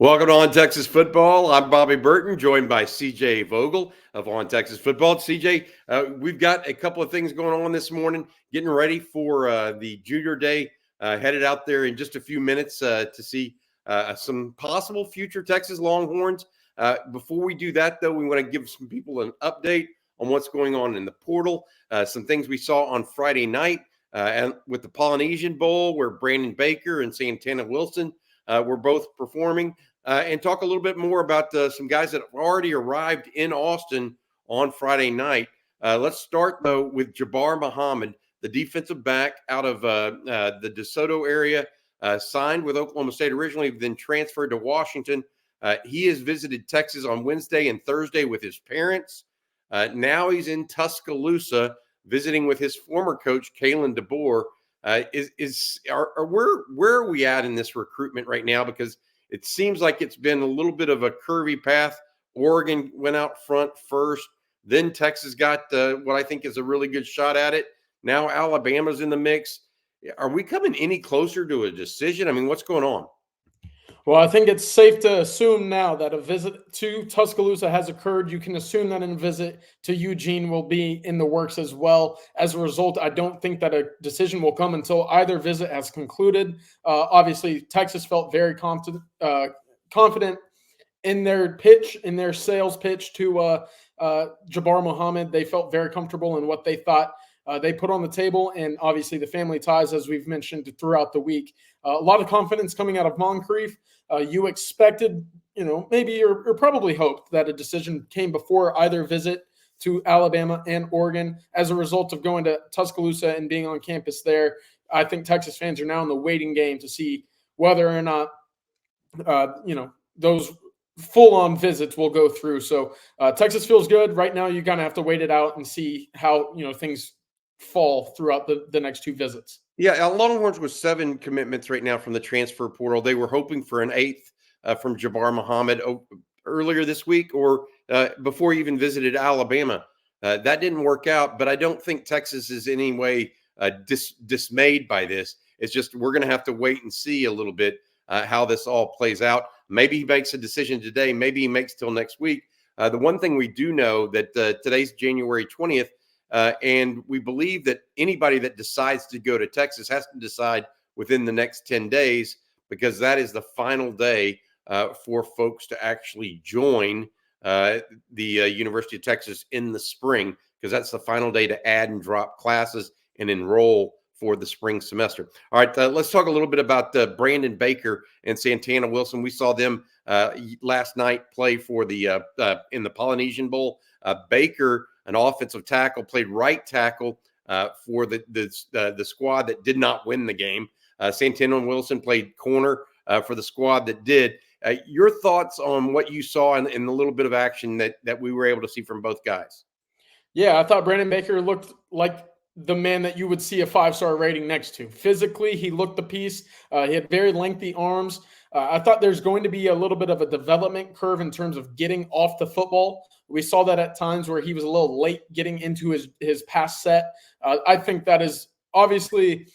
Welcome to On Texas Football. I'm Bobby Burton, joined by CJ Vogel of On Texas Football. CJ, we've got a couple of things going on this morning, getting ready for the Junior Day, headed out there in just a few minutes to see some possible future Texas Longhorns. Before we do that, though, we want to give some people an update on what's going on in the portal, some things we saw on Friday night and with the Polynesian Bowl, where Brandon Baker and Santana Wilson were both performing. And talk a little bit more about some guys that have already arrived in Austin on Friday night. Let's start, though, with Jabbar Muhammad, the defensive back out of the DeSoto area, signed with Oklahoma State originally, then transferred to Washington. He has visited Texas on Wednesday and Thursday with his parents. Now he's in Tuscaloosa visiting with his former coach, Kalen DeBoer. Where are we at in this recruitment right now? Because it seems like it's been a little bit of a curvy path. Oregon went out front first. Then Texas got what I think is a really good shot at it. Now Alabama's in the mix. Are we coming any closer to a decision? I mean, what's going on? Well, I think it's safe to assume now that a visit to Tuscaloosa has occurred. You can assume that a visit to Eugene will be in the works as well. As a result, I don't think that a decision will come until either visit has concluded. Obviously, Texas felt very confident in their pitch, in their sales pitch to Jabar Muhammad. They felt very comfortable in what they thought they put on the table, and obviously the family ties, as we've mentioned throughout the week. A lot of confidence coming out of Moncrief. You expected, maybe or probably hoped that a decision came before either visit to Alabama and Oregon. As a result of going to Tuscaloosa and being on campus there, I think Texas fans are now in the waiting game to see whether or not, those full-on visits will go through. So Texas feels good. Right now, you kind of have to wait it out and see how, things fall throughout the next two visits. Yeah, Longhorns with 7 commitments right now from the transfer portal. They were hoping for an 8th from Jabbar Muhammad earlier this week or before he even visited Alabama. That didn't work out, but I don't think Texas is in any way dismayed by this. It's just we're going to have to wait and see a little bit how this all plays out. Maybe he makes a decision today. Maybe he makes till next week. The one thing we do know that today's January 20th, and we believe that anybody that decides to go to Texas has to decide within the next 10 days, because that is the final day for folks to actually join the University of Texas in the spring, because that's the final day to add and drop classes and enroll for the spring semester. All right, let's talk a little bit about Brandon Baker and Santana Wilson. We saw them last night play for the in the Polynesian Bowl. Baker, an offensive tackle, played right tackle for the squad that did not win the game. Santana Wilson played corner for the squad that did. Your thoughts on what you saw in the little bit of action that we were able to see from both guys? Yeah, I thought Brandon Baker looked like the man that you would see a 5-star rating next to. Physically, he looked the piece. He had very lengthy arms. I thought there's going to be a little bit of a development curve in terms of getting off the football. We saw that at times where he was a little late getting into his pass set. I think that is obviously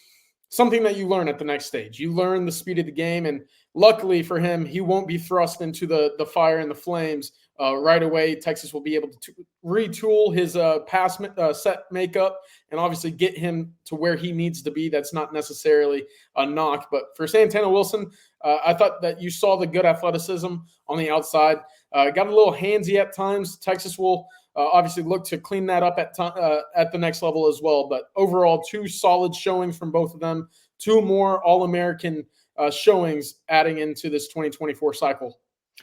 something that you learn at the next stage. You learn the speed of the game, and luckily for him, he won't be thrust into the fire and the flames right away. Texas will be able to retool his pass set makeup and obviously get him to where he needs to be. That's not necessarily a knock. But for Santana Wilson, I thought that you saw the good athleticism on the outside. Got a little handsy at times. Texas will obviously look to clean that up at the next level as well. But overall, 2 solid showings from both of them. 2 more All-American showings adding into this 2024 cycle.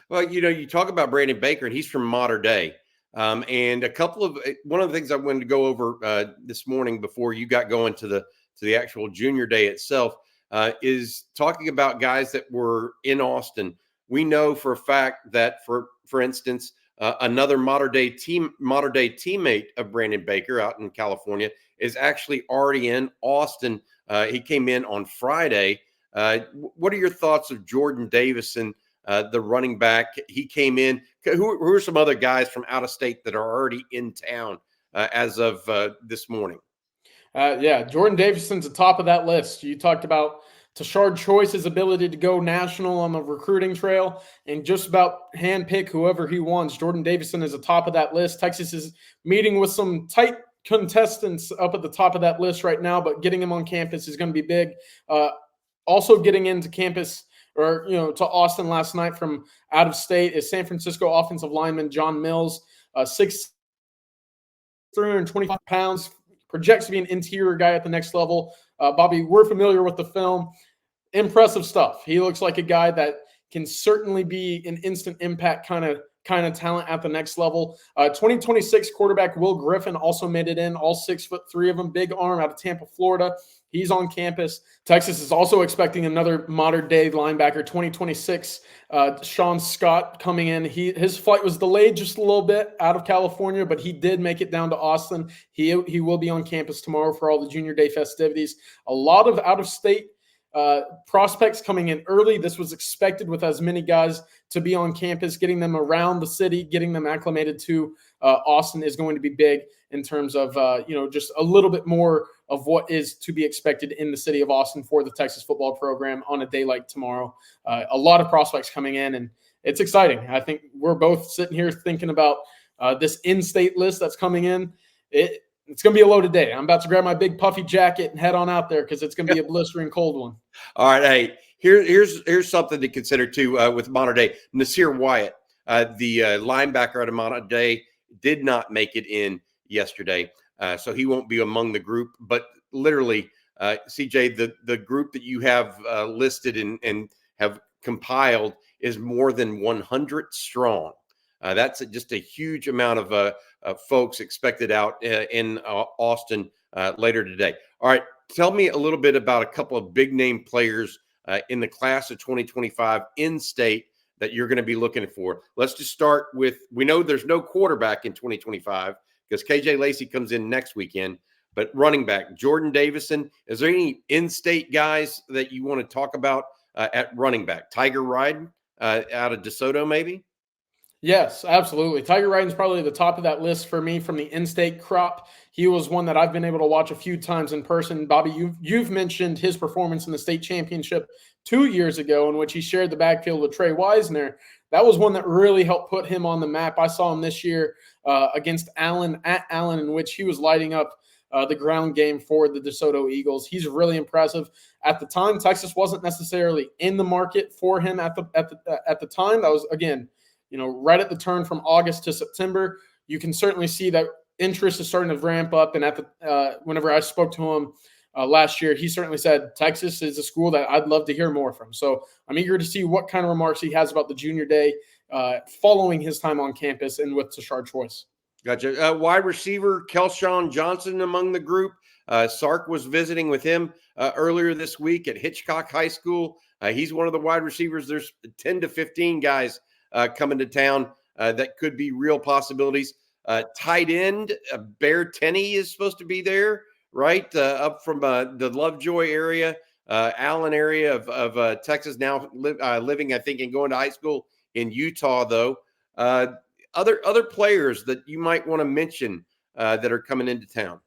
Well, you talk about Brandon Baker, and he's from Mater Dei. And one of the things I wanted to go over this morning before you got going to the actual Junior Day itself is talking about guys that were in Austin. We know for a fact that, for instance, another Mater Dei teammate of Brandon Baker out in California is actually already in Austin. He came in on Friday. What are your thoughts of Jordan Davison, the running back? He came in. Who are some other guys from out of state that are already in town as of this morning? Yeah, Jordan Davison's the top of that list. You talked about Tashard Choice's ability to go national on the recruiting trail and just about handpick whoever he wants. Jordan Davison is atop of that list. Texas is meeting with some tight contestants up at the top of that list right now, but getting him on campus is going to be big. Also getting into campus or, to Austin last night from out of state is San Francisco offensive lineman John Mills, 325 pounds, projects to be an interior guy at the next level. Bobby, we're familiar with the film. Impressive stuff. He looks like a guy that can certainly be an instant impact kind of talent at the next level. 2026 quarterback Will Griffin also made it in, all 6'3" of them, big arm out of Tampa, Florida. He's on campus. Texas is also expecting another modern day linebacker, 2026, Sean Scott coming in. His flight was delayed just a little bit out of California, but he did make it down to Austin. He will be on campus tomorrow for all the Junior Day festivities. A lot of out-of-state prospects coming in early. This was expected with as many guys to be on campus. Getting them around the city, getting them acclimated to Austin is going to be big in terms of, just a little bit more of what is to be expected in the city of Austin for the Texas football program on a day like tomorrow. A lot of prospects coming in, and it's exciting. I think we're both sitting here thinking about this in-state list that's coming in. It's going to be a loaded day. I'm about to grab my big puffy jacket and head on out there because it's going to be a blistering cold one. All right. Hey, here's something to consider too with Mater Dei. Nasir Wyatt, the linebacker out of Mater Dei, did not make it in yesterday. So he won't be among the group. But literally, CJ, the group that you have listed and have compiled is more than 100 strong. That's just a huge amount of folks expected out in Austin later today. All right, tell me a little bit about a couple of big name players in the class of 2025 in state that you're going to be looking for. Let's just start with, we know there's no quarterback in 2025 because KJ Lacey comes in next weekend, but running back, Jordan Davison. Is there any in-state guys that you want to talk about at running back? Tiger Ryden out of DeSoto maybe? Yes, absolutely. Tiger Ryden's probably the top of that list for me from the in-state crop. He was one that I've been able to watch a few times in person. Bobby, you've mentioned his performance in the state championship 2 years ago in which he shared the backfield with Trey Wisner. That was one that really helped put him on the map. I saw him this year against Allen at Allen, in which he was lighting up the ground game for the DeSoto Eagles. He's really impressive. At the time, Texas wasn't necessarily in the market for him at the time. That was, again, right at the turn from August to September. You can certainly see that interest is starting to ramp up. And whenever I spoke to him last year, he certainly said Texas is a school that I'd love to hear more from. So I'm eager to see what kind of remarks he has about the Junior Day following his time on campus and with Tashard Choice. Gotcha. Wide receiver Kelshawn Johnson among the group. Sark was visiting with him earlier this week at Hitchcock High School. He's one of the wide receivers. There's 10 to 15 guys coming to town that could be real possibilities. Tight end, Bear Tenney is supposed to be there, right? Up from the Lovejoy area, Allen area of Texas, now living, I think, and going to high school in Utah, though. Other players that you might want to mention that are coming into town.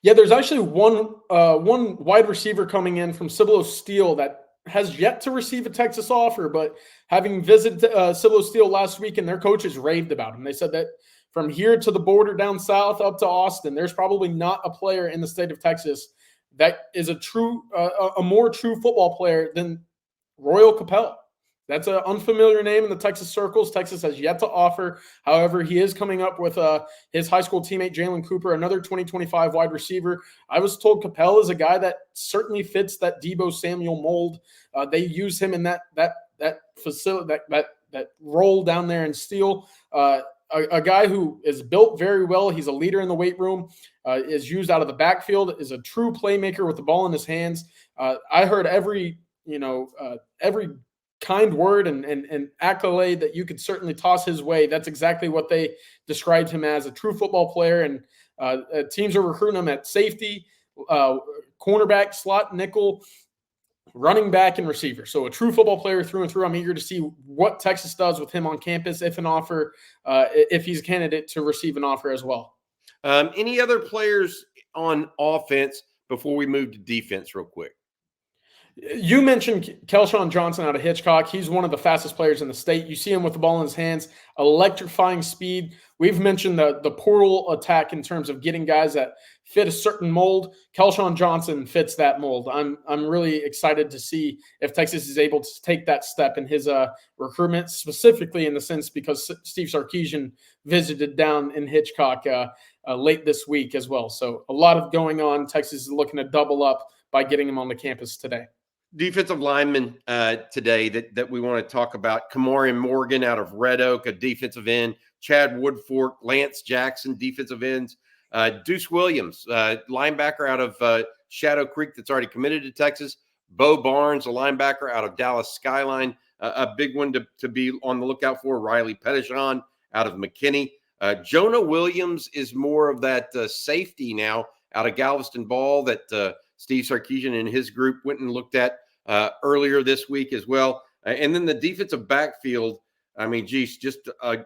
Yeah, there's actually one wide receiver coming in from Cibolo Steel that has yet to receive a Texas offer, but having visited Cibolo Steel last week, and their coaches raved about him. They said that from here to the border down south up to Austin, there's probably not a player in the state of Texas that is a more true football player than Royal Capel. That's an unfamiliar name in the Texas circles. Texas has yet to offer. However, he is coming up with his high school teammate, Jalen Cooper, another 2025 wide receiver. I was told Capel is a guy that certainly fits that Deebo Samuel mold. They use him in that facility, that role down there in Steel. A guy who is built very well. He's a leader in the weight room, is used out of the backfield, is a true playmaker with the ball in his hands. I heard every kind word and accolade that you could certainly toss his way. That's exactly what they described him as, a true football player. And teams are recruiting him at safety, cornerback, slot, nickel, running back, and receiver. So a true football player through and through. I'm eager to see what Texas does with him on campus, if he's a candidate to receive an offer as well. Any other players on offense before we move to defense real quick? You mentioned Kelshawn Johnson out of Hitchcock. He's one of the fastest players in the state. You see him with the ball in his hands, electrifying speed. We've mentioned the portal attack in terms of getting guys that fit a certain mold. Kelshawn Johnson fits that mold. I'm really excited to see if Texas is able to take that step in his recruitment, specifically in the sense because Steve Sarkisian visited down in Hitchcock late this week as well. So a lot of going on. Texas is looking to double up by getting him on the campus today. Defensive lineman today that we want to talk about. Kamari Morgan out of Red Oak, a defensive end. Chad Woodfork, Lance Jackson, defensive ends. Deuce Williams, linebacker out of Shadow Creek that's already committed to Texas. Bo Barnes, a linebacker out of Dallas Skyline, a big one to be on the lookout for. Riley Pettichon out of McKinney. Jonah Williams is more of that safety now out of Galveston Ball that Steve Sarkisian and his group went and looked at earlier this week as well. And then the defensive backfield, I mean, geez, just a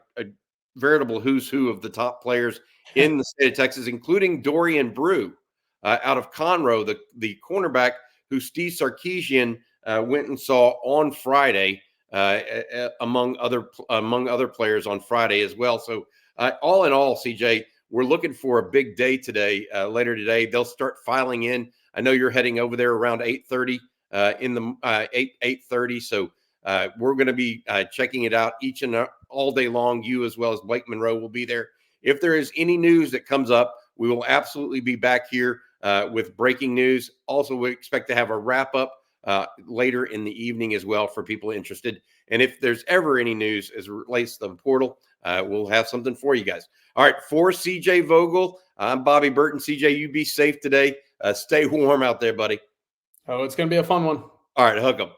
veritable who's who of the top players in the state of Texas, including Dorian Brew out of Conroe, the cornerback who Steve Sarkisian went and saw on Friday, among other players on Friday as well. So all in all, CJ, we're looking for a big day today. Later today, they'll start filing in. I know you're heading over there around 8:30 in the 8:30. So we're going to be checking it out each and all day long. You as well as Blake Monroe will be there. If there is any news that comes up, we will absolutely be back here with breaking news. Also, we expect to have a wrap up later in the evening as well for people interested. And if there's ever any news as it relates to the portal, we'll have something for you guys. All right, for CJ Vogel, I'm Bobby Burton. CJ, you be safe today. Stay warm out there, buddy. Oh, it's going to be a fun one. All right, hook 'em.